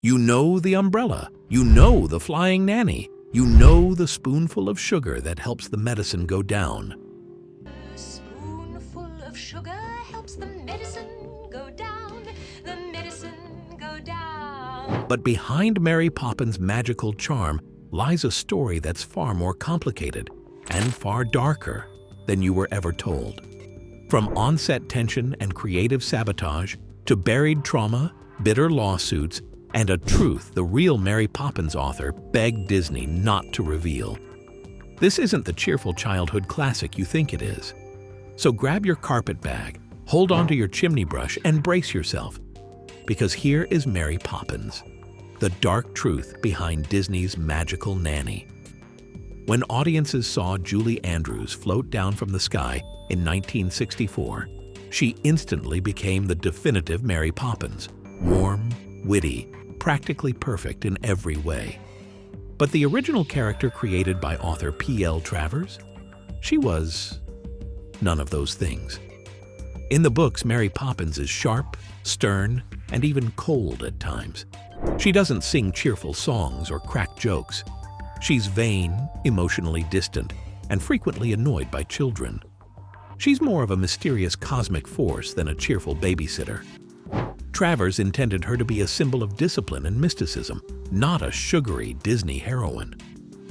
You know the umbrella. You know the flying nanny. You know the spoonful of sugar that helps the medicine go down. A spoonful of sugar helps the medicine go down, the medicine go down. But behind Mary Poppins' magical charm lies a story that's far more complicated and far darker than you were ever told. From on-set tension and creative sabotage to buried trauma, bitter lawsuits, and a truth the real Mary Poppins author begged Disney not to reveal. This isn't the cheerful childhood classic you think it is. So grab your carpet bag, hold onto your chimney brush, and brace yourself. Because here is Mary Poppins, the dark truth behind Disney's magical nanny. When audiences saw Julie Andrews float down from the sky in 1964, she instantly became the definitive Mary Poppins, warm, witty, practically perfect in every way. But the original character created by author P.L. Travers? She was none of those things. In the books, Mary Poppins is sharp, stern, and even cold at times. She doesn't sing cheerful songs or crack jokes. She's vain, emotionally distant, and frequently annoyed by children. She's more of a mysterious cosmic force than a cheerful babysitter. Travers intended her to be a symbol of discipline and mysticism, not a sugary Disney heroine.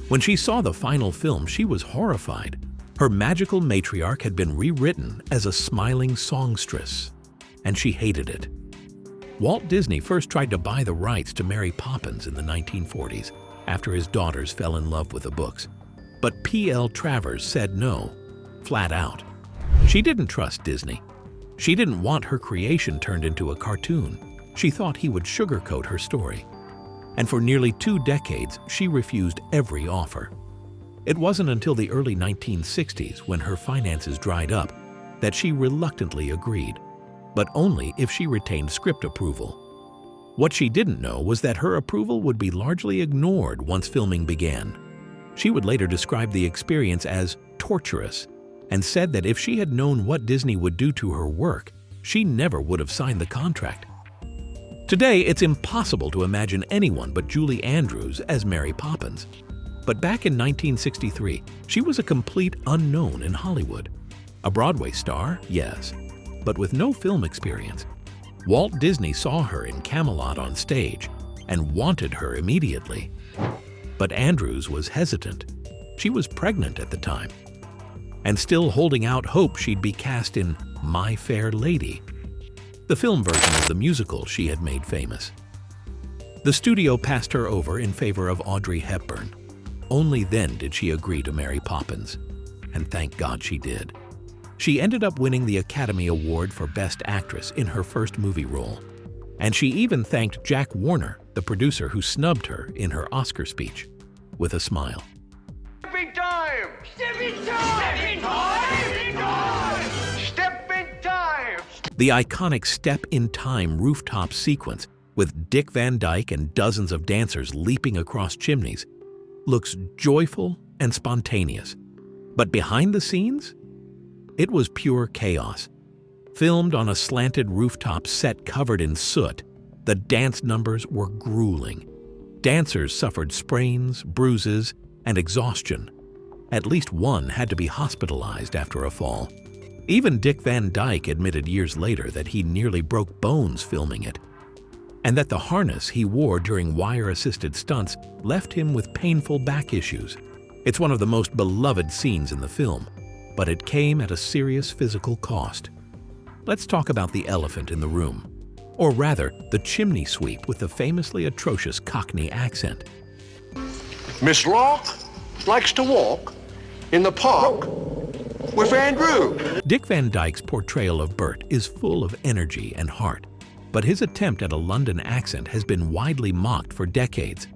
When she saw the final film, she was horrified. Her magical matriarch had been rewritten as a smiling songstress, and she hated it. Walt Disney first tried to buy the rights to Mary Poppins in the 1940s after his daughters fell in love with the books. But P.L. Travers said no, flat out. She didn't trust Disney. She didn't want her creation turned into a cartoon. She thought he would sugarcoat her story. And for nearly 2 decades, she refused every offer. It wasn't until the early 1960s, when her finances dried up, that she reluctantly agreed, but only if she retained script approval. What she didn't know was that her approval would be largely ignored once filming began. She would later describe the experience as torturous, and said that if she had known what Disney would do to her work, she never would have signed the contract. Today, it's impossible to imagine anyone but Julie Andrews as Mary Poppins. But back in 1963, she was a complete unknown in Hollywood. A Broadway star, yes, but with no film experience. Walt Disney saw her in Camelot on stage and wanted her immediately. But Andrews was hesitant. She was pregnant at the time, and still holding out hope she'd be cast in My Fair Lady, the film version of the musical she had made famous. The studio passed her over in favor of Audrey Hepburn. Only then did she agree to Mary Poppins, and thank God she did. She ended up winning the Academy Award for Best Actress in her first movie role, and she even thanked Jack Warner, the producer who snubbed her in her Oscar speech, with a smile. Step in time! Step in time! Step in time! Step in time! The iconic Step in Time rooftop sequence, with Dick Van Dyke and dozens of dancers leaping across chimneys, looks joyful and spontaneous. But behind the scenes, it was pure chaos. Filmed on a slanted rooftop set covered in soot, the dance numbers were grueling. Dancers suffered sprains, bruises, and exhaustion. At least one had to be hospitalized after a fall. Even Dick Van Dyke admitted years later that he nearly broke bones filming it, and that the harness he wore during wire-assisted stunts left him with painful back issues. It's one of the most beloved scenes in the film, but it came at a serious physical cost. Let's talk about the elephant in the room, or rather, the chimney sweep with the famously atrocious Cockney accent. Miss Locke likes to walk in the park with Andrew. Dick Van Dyke's portrayal of Bert is full of energy and heart, but his attempt at a London accent has been widely mocked for decades.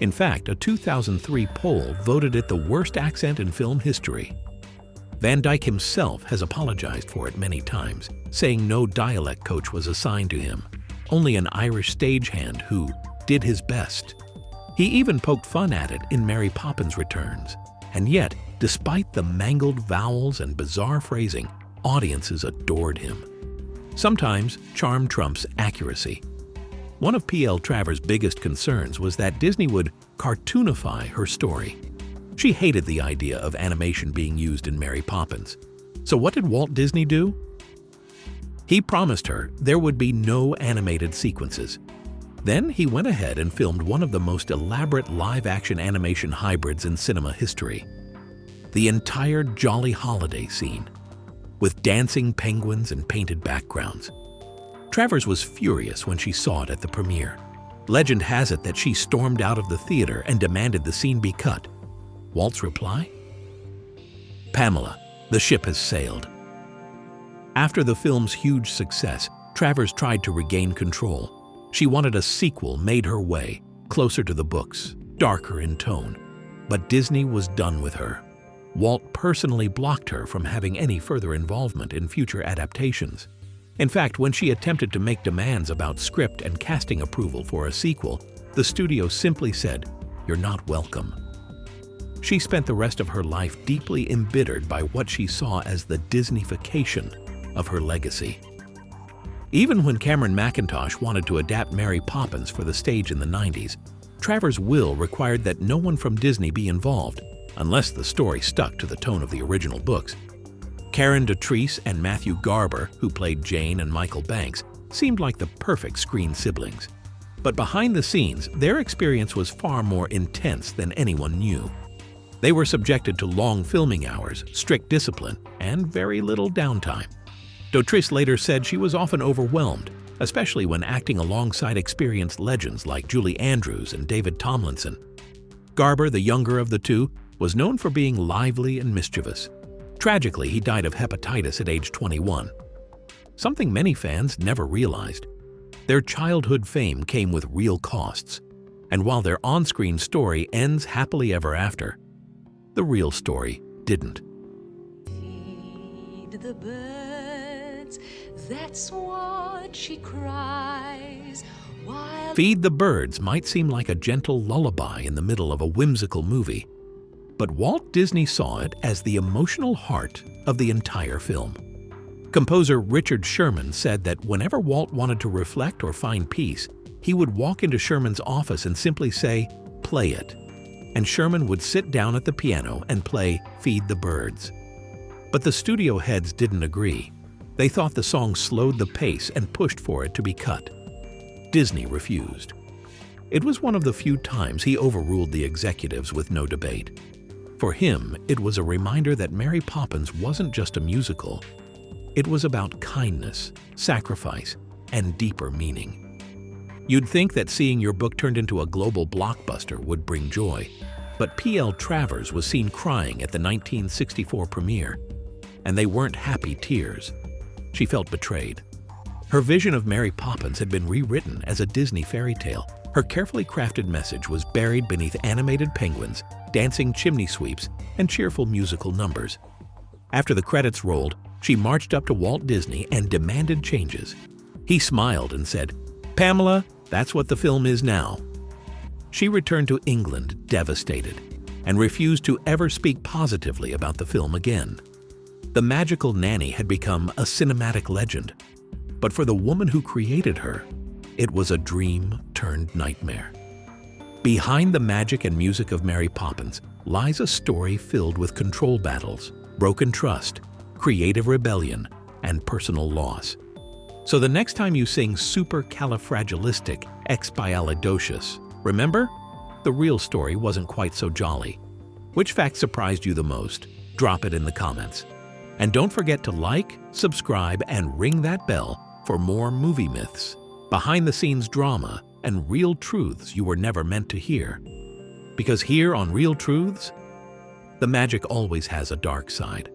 In fact, a 2003 poll voted it the worst accent in film history. Van Dyke himself has apologized for it many times, saying no dialect coach was assigned to him, only an Irish stagehand who did his best. He even poked fun at it in Mary Poppins Returns. And yet, despite the mangled vowels and bizarre phrasing, audiences adored him. Sometimes, charm trumps accuracy. One of P.L. Travers' biggest concerns was that Disney would cartoonify her story. She hated the idea of animation being used in Mary Poppins. So what did Walt Disney do? He promised her there would be no animated sequences. Then he went ahead and filmed one of the most elaborate live-action animation hybrids in cinema history. The entire Jolly Holiday scene, with dancing penguins and painted backgrounds. Travers was furious when she saw it at the premiere. Legend has it that she stormed out of the theater and demanded the scene be cut. Walt's reply? Pamela, the ship has sailed. After the film's huge success, Travers tried to regain control. She wanted a sequel made her way, closer to the books, darker in tone. But Disney was done with her. Walt personally blocked her from having any further involvement in future adaptations. In fact, when she attempted to make demands about script and casting approval for a sequel, the studio simply said, "You're not welcome." She spent the rest of her life deeply embittered by what she saw as the Disneyfication of her legacy. Even when Cameron Mackintosh wanted to adapt Mary Poppins for the stage in the 90s, Travers' will required that no one from Disney be involved, unless the story stuck to the tone of the original books. Karen Dotrice and Matthew Garber, who played Jane and Michael Banks, seemed like the perfect screen siblings. But behind the scenes, their experience was far more intense than anyone knew. They were subjected to long filming hours, strict discipline, and very little downtime. Dotrice later said she was often overwhelmed, especially when acting alongside experienced legends like Julie Andrews and David Tomlinson. Garber, the younger of the two, was known for being lively and mischievous. Tragically, he died of hepatitis at age 21. Something many fans never realized. Their childhood fame came with real costs, and while their on-screen story ends happily ever after, the real story didn't. Feed the birds, that's what she cries. While Feed the Birds might seem like a gentle lullaby in the middle of a whimsical movie, but Walt Disney saw it as the emotional heart of the entire film. Composer Richard Sherman said that whenever Walt wanted to reflect or find peace, he would walk into Sherman's office and simply say, "Play it." And Sherman would sit down at the piano and play Feed the Birds. But the studio heads didn't agree. They thought the song slowed the pace and pushed for it to be cut. Disney refused. It was one of the few times he overruled the executives with no debate. For him, it was a reminder that Mary Poppins wasn't just a musical. It was about kindness, sacrifice, and deeper meaning. You'd think that seeing your book turned into a global blockbuster would bring joy, but P.L. Travers was seen crying at the 1964 premiere, and they weren't happy tears. She felt betrayed. Her vision of Mary Poppins had been rewritten as a Disney fairy tale. Her carefully crafted message was buried beneath animated penguins, dancing chimney sweeps, and cheerful musical numbers. After the credits rolled, she marched up to Walt Disney and demanded changes. He smiled and said, "Pamela, that's what the film is now." She returned to England devastated and refused to ever speak positively about the film again. The magical Nanny had become a cinematic legend, but for the woman who created her, it was a dream turned nightmare. Behind the magic and music of Mary Poppins lies a story filled with control battles, broken trust, creative rebellion, and personal loss. So the next time you sing supercalifragilisticexpialidocious, remember? The real story wasn't quite so jolly. Which fact surprised you the most? Drop it in the comments. And don't forget to like, subscribe, and ring that bell for more movie myths, behind-the-scenes drama, and real truths you were never meant to hear. Because here on Real Truths, the magic always has a dark side.